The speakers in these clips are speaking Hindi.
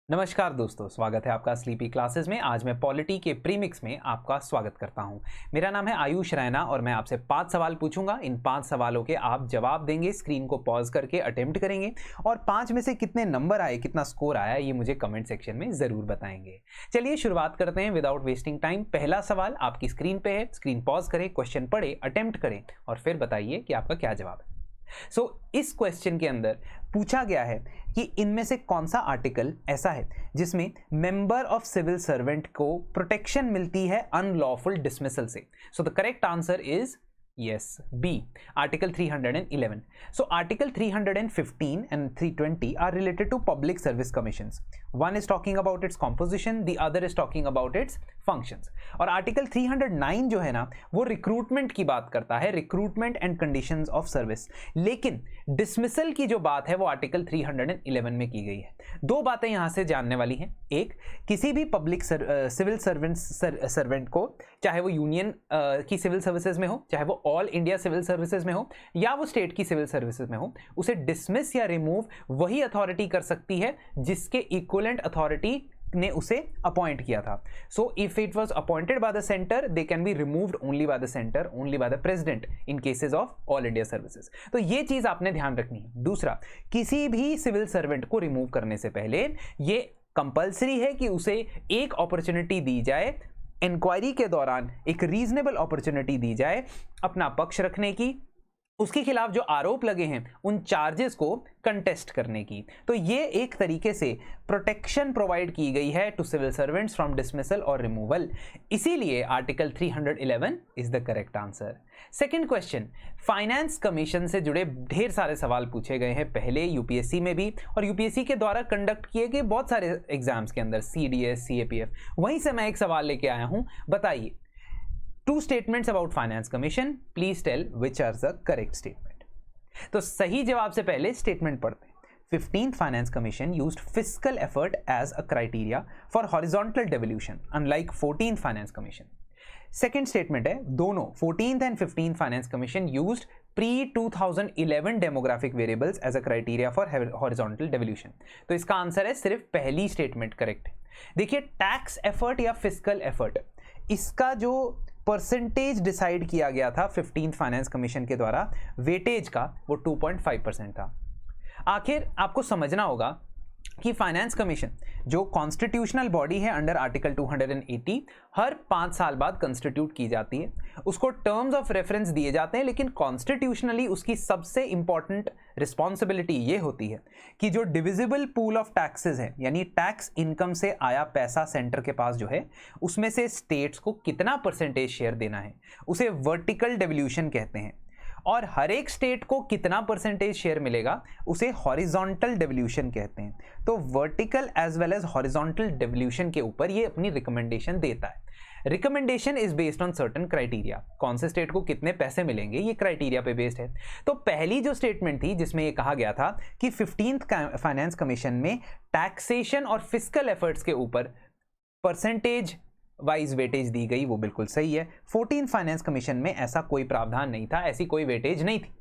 नमस्कार दोस्तों, स्वागत है आपका स्लीपी क्लासेस में। आज मैं पॉलिटी के प्रीमिक्स में आपका स्वागत करता हूं। मेरा नाम है आयुष रैना और मैं आपसे 5 सवाल पूछूंगा। इन 5 सवालों के आप जवाब देंगे, स्क्रीन को पॉज करके अटेम्प्ट करेंगे और 5 में से कितने नंबर आए, कितना स्कोर आया, ये मुझे कमेंट सेक्शन में जरूर बताएंगे। चलिए शुरुआत करते हैं विदाउट वेस्टिंग टाइम। पहला सवाल आपकी स्क्रीन पे है, स्क्रीन पॉज करें, क्वेश्चन पढ़े, अटेम्प्ट करें और फिर बताइए कि आपका क्या जवाब है। इस क्वेश्चन के अंदर पूछा गया है कि इनमें से कौन सा आर्टिकल ऐसा है जिसमें मेंबर ऑफ सिविल सर्वेंट को प्रोटेक्शन मिलती है अनलॉफुल डिसमिसल से। So the correct answer is yes, B, article 311. So article 315 and 320 are related to public service commissions. One is talking about its composition, the other is talking about its functions. और article 309 जो है ना, वो रिक्रूटमेंट की बात करता है, recruitment and conditions of service. लेकिन डिसमिसल की जो बात है वो आर्टिकल 311 में की गई है। दो बातें यहां से जानने वाली हैं। एक, किसी भी पब्लिक सिविल सर्वेंट को, चाहे वो यूनियन की सिविल सर्विसेज में हो, चाहे वो ऑल इंडिया सिविल सर्विसेज में हो या वो स्टेट की सिविल सर्विसेज में हो, उसे डिसमिस या रिमूव वही अथॉरिटी कर सकती है जिसके इक्विवेलेंट अथॉरिटी ने उसे अपॉइंट किया था। So if it was appointed by the centre, they can be removed only by the centre, only by the president in cases of all India services. तो ये चीज आपने ध्यान रखनी है। दूसरा, किसी भी सिविल सर्वेंट को रिमूव करने से पहले ये कंपल्सरी है कि उसे एक अपॉर्चुनिटी दी जाए, इंक्वायरी के दौरान एक रीजनेबल अपॉर्चुनिटी दी जाए अपना पक्ष रखने की, उसके खिलाफ जो आरोप लगे हैं उन चार्जेस को कंटेस्ट करने की। तो ये एक तरीके से प्रोटेक्शन प्रोवाइड की गई है to civil servants from dismissal और रिमूवल। इसीलिए article 311 is the correct answer. Second question, finance commission से जुड़े ढेर सारे सवाल पूछे गए हैं पहले यूपीएससी में भी और यूपीएससी के द्वारा कंडक्ट किए गए बहुत सारे एग्जाम्स के अंदर, सीडीएस, सीएपीएफ। वहीं से मैं एक सवाल लेके आया हूं। बताइए, Two statements about finance commission, please tell which are the correct statement. तो सही जवाब से पहले स्टेटमेंट पढ़ते हैं। 15th Finance Commission used fiscal effort as a criteria for horizontal devolution, unlike 14th Finance Commission. Second statement है, दोनों 14th and 15th Finance Commission used pre-2011 demographic variables as a criteria for horizontal devolution. तो इसका आंसर है सिर्फ पहली स्टेटमेंट करेक्ट है। देखिए, टैक्स एफर्ट या फिस्कल एफर्ट, इसका जो परसेंटेज डिसाइड किया गया था 15th फाइनेंस कमीशन के द्वारा वेटेज का, वो 2.5% था। आखिर आपको समझना होगा कि फाइनेंस कमीशन जो कॉन्स्टिट्यूशनल बॉडी है अंडर आर्टिकल 280, हर 5 साल बाद कंस्टिट्यूट की जाती है। उसको टर्म्स ऑफ रेफरेंस दिए जाते हैं, लेकिन कॉन्स्टिट्यूशनली उसकी सबसे इंपॉर्टेंट रिस्पॉन्सिबिलिटी ये होती है कि जो डिविजिबल पूल ऑफ टैक्सेस है, यानी टैक्स इनकम से आया पैसा सेंटर के पास जो है, उसमें से स्टेट्स को कितना परसेंटेज शेयर देना है, उसे वर्टिकल डेवल्यूशन कहते हैं। और हर एक स्टेट को कितना परसेंटेज शेयर मिलेगा, उसे हॉरिजॉन्टल डेवल्यूशन कहते हैं। तो vertical as well as horizontal devolution के ऊपर ये अपनी रिकमेंडेशन देता है। Recommendation is based on certain criteria. कौन से स्टेट को कितने पैसे मिलेंगे, ये क्राइटेरिया पे बेस्ड है। तो पहली जो स्टेटमेंट थी जिसमें ये कहा गया था कि 15th फाइनेंस कमीशन में टैक्सेशन और फिस्कल एफर्ट्स के ऊपर परसेंटेज वाइज वेटेज दी गई, वो बिल्कुल सही है। 14th फाइनेंस कमीशन में ऐसा कोई प्रावधान नहीं था, ऐसी कोई वेटेज नहीं थी।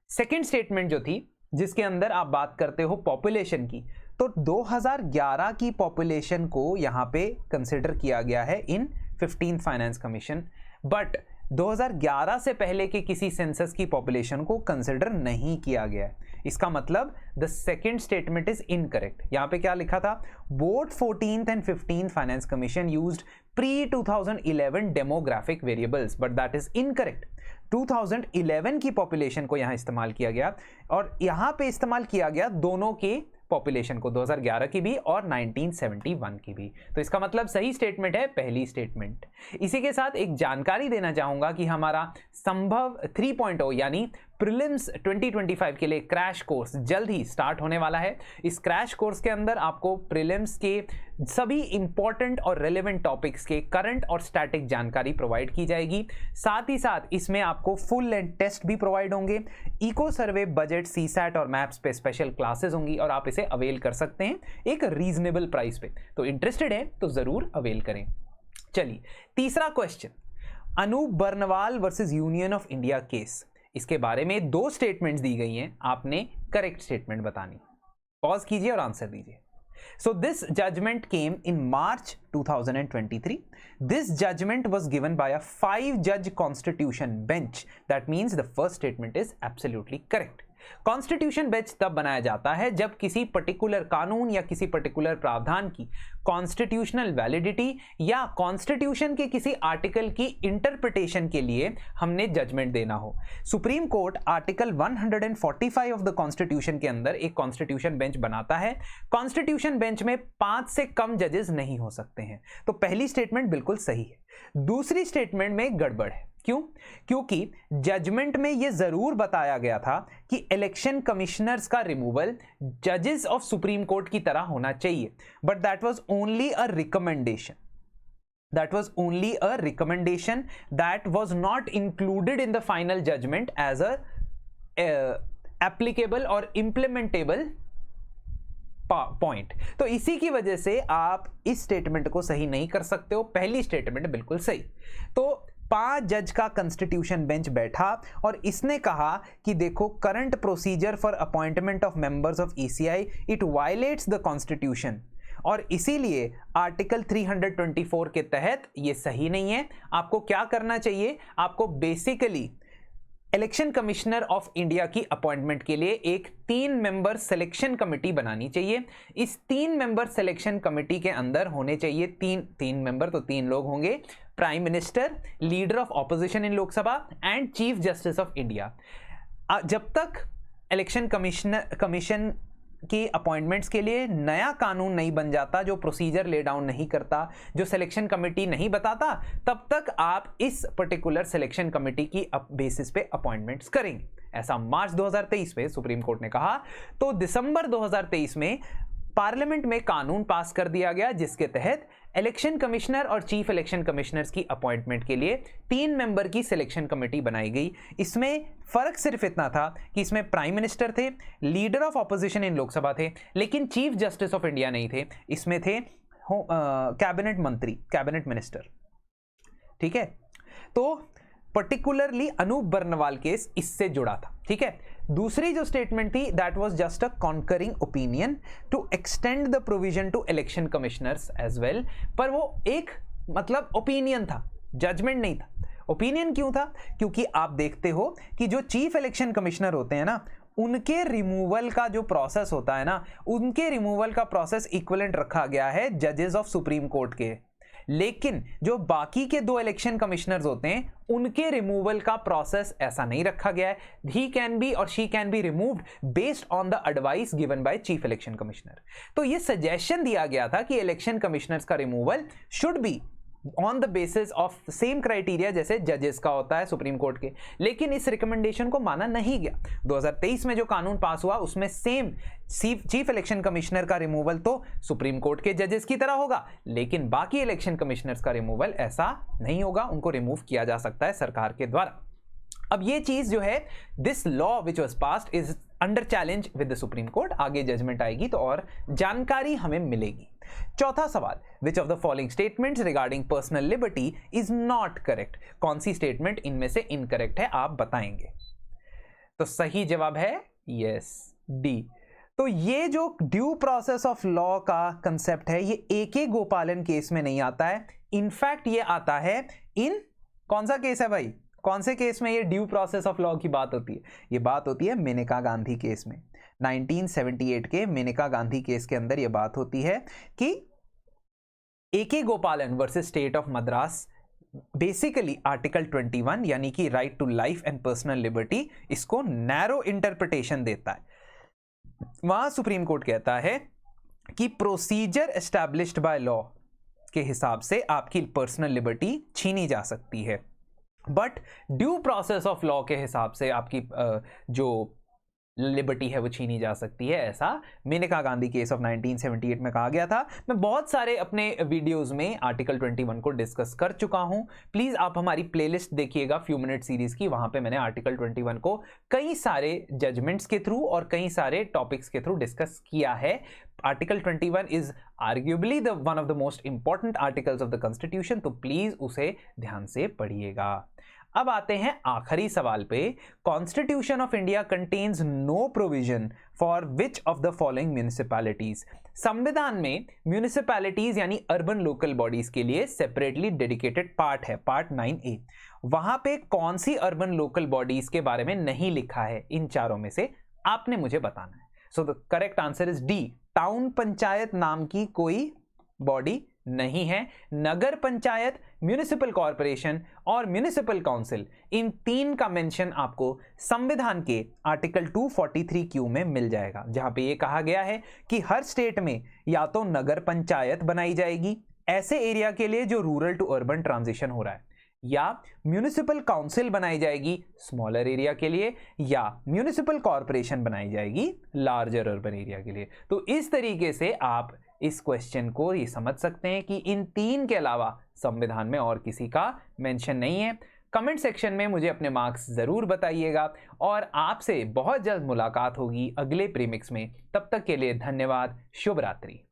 सेकेंड स्टेटमेंट जो थी, जिसके अंदर आप बात करते हो पॉपुलेशन की, तो 2011 की पॉपुलेशन को यहां पे कंसिडर किया गया है इन 15th फाइनेंस कमीशन, बट 2011 से पहले के किसी सेंसस की पॉपुलेशन को कंसिडर नहीं किया गया है। इसका मतलब the second statement is incorrect. यहां पे क्या लिखा था, both 14th and 15th finance commission used pre-2011 demographic variables, but that is incorrect. 2011 की पॉपुलेशन को यहां इस्तेमाल किया गया और यहां पे इस्तेमाल किया गया दोनों के पॉपुलेशन को, 2011 की भी और 1971 की भी। तो इसका मतलब सही स्टेटमेंट है पहली स्टेटमेंट। इसी के साथ एक जानकारी देना चाहूंगा कि हमारा संभव 3.0 यानी प्रीलिम्स 2025 के लिए क्रैश कोर्स जल्द ही स्टार्ट होने वाला है। इस क्रैश कोर्स के अंदर आपको प्रीलिम्स के सभी इंपॉर्टेंट और रेलेवेंट टॉपिक्स के करंट और स्टैटिक जानकारी प्रोवाइड की जाएगी। साथ ही साथ इसमें आपको फुल लेंथ टेस्ट भी प्रोवाइड होंगे। इको सर्वे, बजट, सीसैट और मैप्स पे स्पेशल क्लासेस होंगी और आप इसे अवेल कर सकते हैं एक रीजनेबल प्राइस पे। तो इंटरेस्टेड है तो जरूर अवेल करें। चलिए, तीसरा question, Anoop Barnwal versus union of India case. इसके बारे में 2 स्टेटमेंट्स दी गई हैं, आपने करेक्ट स्टेटमेंट बतानी। पॉज कीजिए और आंसर दीजिए। So this judgment came in March 2023. This judgment was given by a 5-judge constitution bench. That means the first statement is absolutely correct. Constitution bench तब बनाया जाता है जब किसी पर्टिकुलर कानून या किसी पर्टिकुलर प्रावधान की कॉन्स्टिट्यूशनल वैलिडिटी या कॉन्स्टिट्यूशन के किसी आर्टिकल की इंटरप्रिटेशन के लिए हमने जजमेंट देना हो। Supreme court article 145 of the constitution के अंदर एक कॉन्स्टिट्यूशन बेंच बनाता है। कॉन्स्टिट्यूशन बेंच में 5 से कम जजेस नहीं हो सकते हैं। तो पहली स्टेटमेंट बिल्कुल सही है। दूसरी स्टेटमेंट में गड़बड़ है। क्यों? क्योंकि जजमेंट में यह जरूर बताया गया था कि इलेक्शन कमिश्नर्स का रिमूवल जजेस ऑफ सुप्रीम कोर्ट की तरह होना चाहिए, but that was only a recommendation. That was only a recommendation that was not included in the final judgment as a applicable or implementable point. तो इसी की वजह से आप इस स्टेटमेंट को सही नहीं कर सकते हो. पहली स्टेटमेंट बिल्कुल सही. तो 5 जज का कॉन्स्टिट्यूशन बेंच बैठा और इसने कहा कि देखो, current procedure for appointment of members of ECI it violets the constitution और इसीलिए आर्टिकल 324 के तहत ये सही नहीं है. आपको क्या करना चाहिए? आपको basically election commissioner of India की अपॉइंटमेंट के लिए एक 3 मेंबर सिलेक्शन कमेटी बनानी चाहिए. इस 3 मेंबर सिलेक्शन कमेटी के अंदर होने चाहिए तीन मेंबर, तो 3 लोग होंगे: prime minister, leader of opposition in Lok Sabha and chief justice of India. जब तक इलेक्शन कमीशन की अपॉइंटमेंट्स के लिए नया कानून नहीं बन जाता, जो प्रोसीजर ले डाउन नहीं करता, जो सिलेक्शन कमेटी नहीं बताता, तब तक आप इस पर्टिकुलर सिलेक्शन कमेटी की बेसिस पे अपॉइंटमेंट्स करेंगे. ऐसा मार्च 2023 में सुप्रीम कोर्ट ने कहा. तो दिसंबर 2023 में पार्लियामेंट में कानून पास कर दिया गया जिसके तहत इलेक्शन कमिश्नर और चीफ इलेक्शन कमिश्नर्स की अपॉइंटमेंट के लिए 3 मेंबर की सिलेक्शन कमेटी बनाई गई. इसमें फर्क सिर्फ इतना था कि इसमें प्राइम मिनिस्टर थे, लीडर ऑफ ऑपोजिशन इन लोकसभा थे, लेकिन चीफ जस्टिस ऑफ इंडिया नहीं थे. इसमें थे कैबिनेट मंत्री, कैबिनेट मिनिस्टर. ठीक है. तो पर्टिकुलरली अनूप बर्नवाल केस इससे जुड़ा था. ठीक है. दूसरी जो स्टेटमेंट थी, that was just a concurring opinion to extend the provision to election commissioners as well. पर वो एक मतलब ओपिनियन था, जजमेंट नहीं था. ओपिनियन क्यों था? क्योंकि आप देखते हो कि जो चीफ इलेक्शन कमिश्नर होते हैं ना, उनके रिमूवल का जो प्रोसेस होता है ना, उनके रिमूवल का प्रोसेस इक्विवेलेंट रखा गया है जजेस ऑफ सुप्रीम कोर्ट के. लेकिन जो बाकी के 2 इलेक्शन कमिश्नर्स होते हैं, उनके रिमूवल का प्रोसेस ऐसा नहीं रखा गया है. ही कैन बी और she can be removed based on the advice given by chief election commissioner. तो ये सजेशन दिया गया था कि इलेक्शन कमिश्नर्स का removal should be on the basis of same criteria जैसे जजेस का होता है सुप्रीम कोर्ट के. लेकिन इस रिकमेंडेशन को माना नहीं गया. 2023 में जो कानून पास हुआ उसमें सेम चीफ इलेक्शन कमिश्नर का रिमूवल तो सुप्रीम कोर्ट के जजेस की तरह होगा, लेकिन बाकी इलेक्शन कमिश्नर्स का रिमूवल ऐसा नहीं होगा. उनको रिमूव किया जा सकता है सरकार के द्वारा. अब ये चीज जो है, this law which was passed is under challenge with the supreme court. आगे जजमेंट आएगी तो और जानकारी हमें मिलेगी. चौथा सवाल, विच of the following statements regarding personal liberty is not correct. कौन सी स्टेटमेंट इनमें से इनकरेक्ट है, आप बताएंगे. तो सही जवाब है यस, डी. तो ये जो ड्यू प्रोसेस ऑफ लॉ का कंसेप्ट है, ये AK गोपालन केस में नहीं आता है. इनफैक्ट ये आता है इन कौन सा केस है भाई? कौन से केस में ये ड्यू प्रोसेस ऑफ लॉ की बात होती है? ये बात होती है मेनका गांधी केस में. 1978 के मेनका गांधी केस के अंदर ये बात होती है कि AK Gopalan versus state of Madras basically article 21 यानी कि right to life and personal liberty, इसको नैरो इंटरप्रिटेशन देता है. वहां सुप्रीम कोर्ट कहता है कि प्रोसीजर एस्टैब्लिश्ड बाय लॉ के हिसाब से आपकी पर्सनल लिबर्टी छीनी जा सकती है, but due process of law के हिसाब से आपकी जो लिबर्टी है वो छीनी जा सकती है. ऐसा मेनका गांधी केस ऑफ 1978 में कहा गया था. मैं बहुत सारे अपने वीडियोस में आर्टिकल 21 को डिस्कस कर चुका हूं. प्लीज आप हमारी प्लेलिस्ट देखिएगा फ्यू मिनट सीरीज की. वहां पे मैंने आर्टिकल 21 को कई सारे जजमेंट्स के थ्रू और कई सारे टॉपिक्स के थ्रू डिस्कस किया है. Article 21 is arguably the one of the most important articles of the constitution. तो प्लीज उसे ध्यान से पढ़िएगा. अब आते हैं आखिरी सवाल पे। Constitution of India contains no provision for which of the following municipalities. संविधान में म्यूनिसिपैलिटीज यानी अर्बन लोकल बॉडीज के लिए सेपरेटली डेडिकेटेड पार्ट है, पार्ट 9A। वहां पे कौन सी अर्बन लोकल बॉडीज के बारे में नहीं लिखा है, इन चारों में से आपने मुझे बताना है। So the correct answer is D, town panchayat नाम की कोई बॉडी नहीं है। नगर पंचायत, म्युनिसिपल कॉर्पोरेशन और म्युनिसिपल काउंसिल, इन तीन का मेंशन आपको संविधान के आर्टिकल 243Q में मिल जाएगा, जहां पे ये कहा गया है कि हर स्टेट में या तो नगर पंचायत बनाई जाएगी ऐसे एरिया के लिए जो रूरल टू अर्बन ट्रांजिशन हो रहा है, या म्युनिसिपल काउंसिल बनाई जाएगी स्मॉलर एरिया के लिए, या म्युनिसिपल कॉर्पोरेशन बनाई जाएगी लार्जर अर्बन एरिया के लिए। तो इस तरीके से आप इस क्वेश्चन को ये समझ सकते हैं कि इन तीन के अलावा संविधान में और किसी का मेंशन नहीं है। कमेंट सेक्शन में मुझे अपने मार्क्स जरूर बताइएगा और आपसे बहुत जल्द मुलाकात होगी अगले प्रीमिक्स में। तब तक के लिए धन्यवाद, शुभ रात्रि।